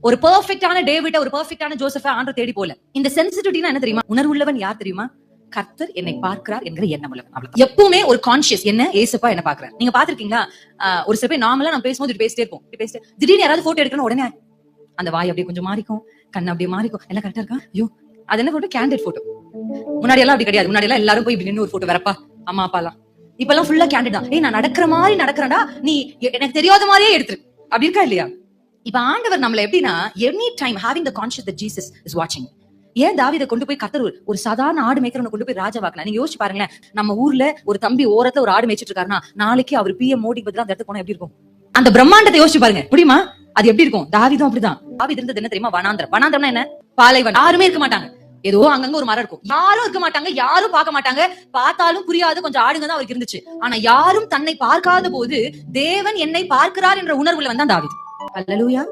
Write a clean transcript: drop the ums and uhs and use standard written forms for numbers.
ஒரு பெர்ஃபெக்ட்டான டேவிட, ஒரு பெர்ஃபெக்ட்டான ஜோசப்ப ஆண்டவர் தேடி போல. இந்த சென்சிட்டிவிட்டினா என்ன தெரியுமா? உணர்வுள்ளவன் யார் தெரியுமா? கர்த்தர் என்னை பார்க்கிறார் என்கிற எண்ணம் உள்ளவன். அவ்வளவு. எப்பவுமே ஒரு கான்ஷியஸ் என்ன ஏசப்பா என்ன பாக்குறார். நீங்க பாத்திருக்கீங்களா? ஒரு சில பேர் நார்மலா நம்ம பேசும்போது பேசிட்டே இருப்போம். திடீர்னு யாராவது போட்டோ எடுக்கணும், உடனே அந்த வாய் அப்படியே கொஞ்சம் மாறிக்கும், கண்ணு அப்படியே மாறிக்கும். எல்லாம் கரெக்டா இருக்கா? ஐயோ, அது என்ன போட்டோ? Candid photo. முன்னாடி எல்லாம் அப்படி கிடையாது. முன்னாடி எல்லாம் எல்லாரும் போய் இப்படி நின்று ஒரு போட்டோ வரப்பா அம்மா அப்பா எல்லாம். இப்ப எல்லாம் ஃபுல்லா கேண்டிட் தான். நான் நடக்கிற மாதிரி நடக்கிறேன்டா, நீ எனக்கு தெரியாத மாதிரியே எடுத்துரு. அப்படி இருக்கா இல்லையா? இப்ப ஆண்டவர் நம்மள எப்படின்னா, any time having the conscious that Jesus is வாட்சிங். ஏன் தாவீதை கொண்டு போய் கர்த்தர் ஒரு சாதாரண ஆடு மேய்க்கிறவனை கொண்டு போய் ராஜாவாக்கலாம்? நீங்க யோசிச்சு பாருங்களேன். நம்ம ஊர்ல ஒரு தம்பி ஓரத்துல ஒரு ஆடு மேய்ச்சிட்டு இருக்காருன்னா, நாளைக்கு அவர் பிஎம் மோடி பதிலா அந்த இடத்துக்கு போனா எப்படி இருக்கும்? அந்த பிரம்மாண்டத்தை யோசிச்சு பாருங்க, முடியுமா? அது எப்படி இருக்கும்? தாவீதும் அப்படிதான். தாவீது இருந்தது என்ன தெரியுமா? வனாந்திரம். வனாந்திரம்னா என்ன? பாலைவனம். யாருமே இருக்க மாட்டாங்க. ஏதோ அங்கங்க ஒரு மரம் இருக்கும். யாரும் இருக்க மாட்டாங்க, யாரும் பார்க்க மாட்டாங்க. பார்த்தாலும் புரியாது, கொஞ்சம் ஆடுங்க தான் அவருக்கு இருந்துச்சு. ஆனா யாரும் தன்னை பார்க்காத போது தேவன் என்னை பார்க்கிறார் என்ற உணர்வுல வந்தான் தாவீது. அல்லேலூயா.